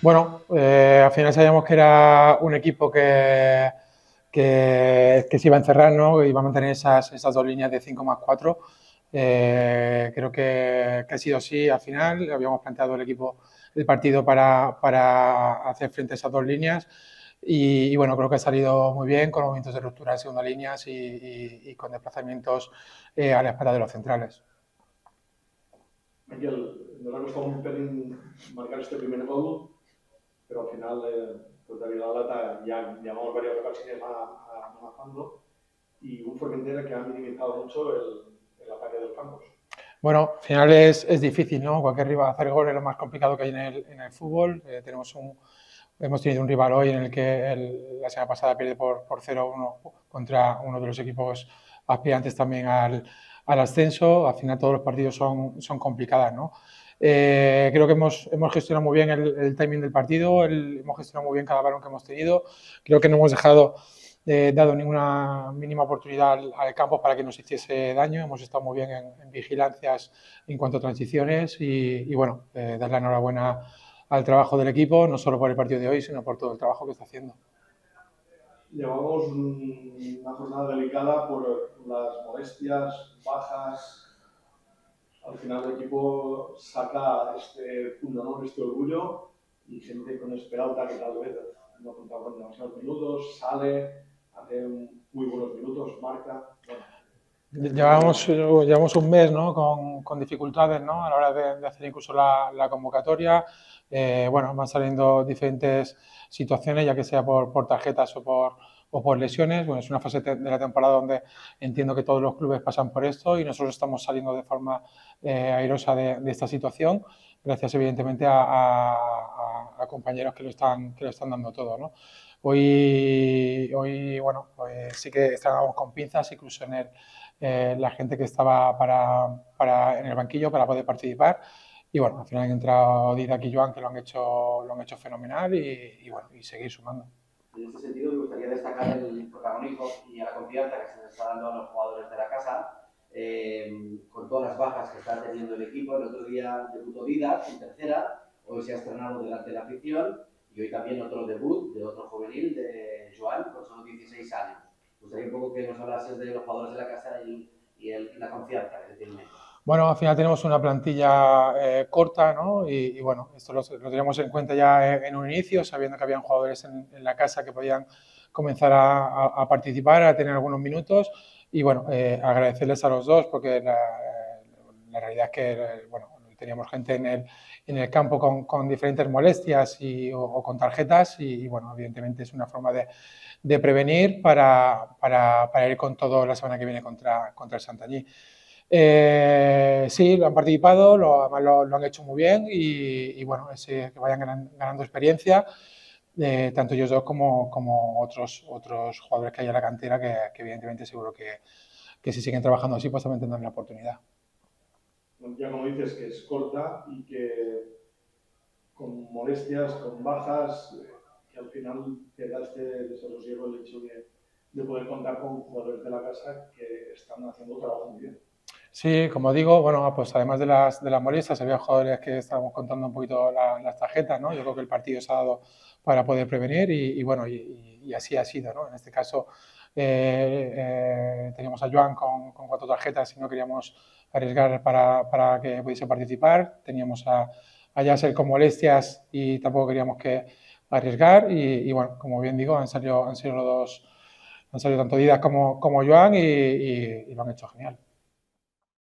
Bueno, al final sabíamos que era un equipo que se iba a encerrar, ¿no? Que iba a mantener esas dos líneas de 5 más 4. Creo que ha sido así al final. Habíamos planteado el partido para hacer frente a esas dos líneas. Y bueno, creo que ha salido muy bien con los movimientos de ruptura de segunda líneas y con desplazamientos a la espalda de los centrales. Miquel, nos ha costado un pelín marcar este primer gol, pero al final, pues David Alata ya llevamos varias ocasiones amenazando y un Formentera que ha minimizado mucho el ataque del Campos. Bueno, al final es difícil, ¿no? Cualquier rival hacer gol es lo más complicado que hay en el fútbol. Hemos tenido un rival hoy en el que la semana pasada pierde por 0-1 contra uno de los equipos aspirantes también al ascenso. Al final todos los partidos son complicados, ¿no? Creo que hemos gestionado muy bien el timing del partido, hemos gestionado muy bien cada balón que hemos tenido. Creo que no hemos dado ninguna mínima oportunidad al campo para que nos hiciese daño. Hemos estado muy bien en vigilancias en cuanto a transiciones y bueno, dar la enhorabuena al trabajo del equipo, no solo por el partido de hoy, sino por todo el trabajo que está haciendo. Llevamos una jornada delicada por las molestias, bajas. Al final el equipo saca este fundador, este orgullo y gente con esperanza que tal vez no contaba con demasiados minutos, sale, hace muy buenos minutos, marca. Bueno, Llevamos un mes, ¿no? con dificultades, ¿no? A la hora de hacer incluso la convocatoria. Bueno, van saliendo diferentes situaciones, ya que sea por tarjetas o por lesiones. Bueno, es una fase de la temporada donde entiendo que todos los clubes pasan por esto y nosotros estamos saliendo de forma airosa de esta situación, gracias evidentemente a compañeros que lo están dando todo, ¿no? Hoy bueno, pues sí que estábamos con pinzas, incluso la gente que estaba en el banquillo para poder participar. Y bueno, al final han entrado Didac y Joan, que lo han hecho fenomenal y bueno, y seguir sumando. En este sentido, me gustaría destacar el protagonismo y la confianza que se les está dando a los jugadores de la casa, con todas las bajas que está teniendo el equipo. El otro día debutó Didac en tercera, hoy se ha estrenado delante de la afición y hoy también otro debut de otro juvenil, de Joan, con solo 16 años. Me gustaría un poco que nos hablases de los jugadores de la casa y la confianza que se tienen ellos. Bueno, al final tenemos una plantilla corta, ¿no? Y bueno, esto lo teníamos en cuenta ya en un inicio, sabiendo que habían jugadores en la casa que podían comenzar a participar, a tener algunos minutos. Y bueno, agradecerles a los dos, porque la realidad es que, bueno, teníamos gente en el campo con diferentes molestias o con tarjetas. Y bueno, evidentemente es una forma de prevenir para ir con todo la semana que viene contra el Santanyí. Sí, lo han participado, además lo han hecho muy bien y bueno, que vayan ganando experiencia, tanto ellos dos como otros jugadores que hay en la cantera que evidentemente seguro que si siguen trabajando así pues también tendrán la oportunidad. ya como dices, que es corta y que con molestias, con bajas, que al final te da este desasosiego el hecho de poder contar con jugadores de la casa que están haciendo un trabajo muy bien. Sí, como digo, bueno, pues además de las molestias, había jugadores que estábamos contando un poquito las tarjetas, ¿no? Yo creo que el partido se ha dado para poder prevenir y bueno, y así ha sido, ¿no? En este caso teníamos a Joan con 4 tarjetas y no queríamos arriesgar para que pudiese participar. Teníamos a Yasser con molestias y tampoco queríamos que arriesgar y bueno, como bien digo, han salido los dos, han salido tanto Didac como Joan y lo han hecho genial.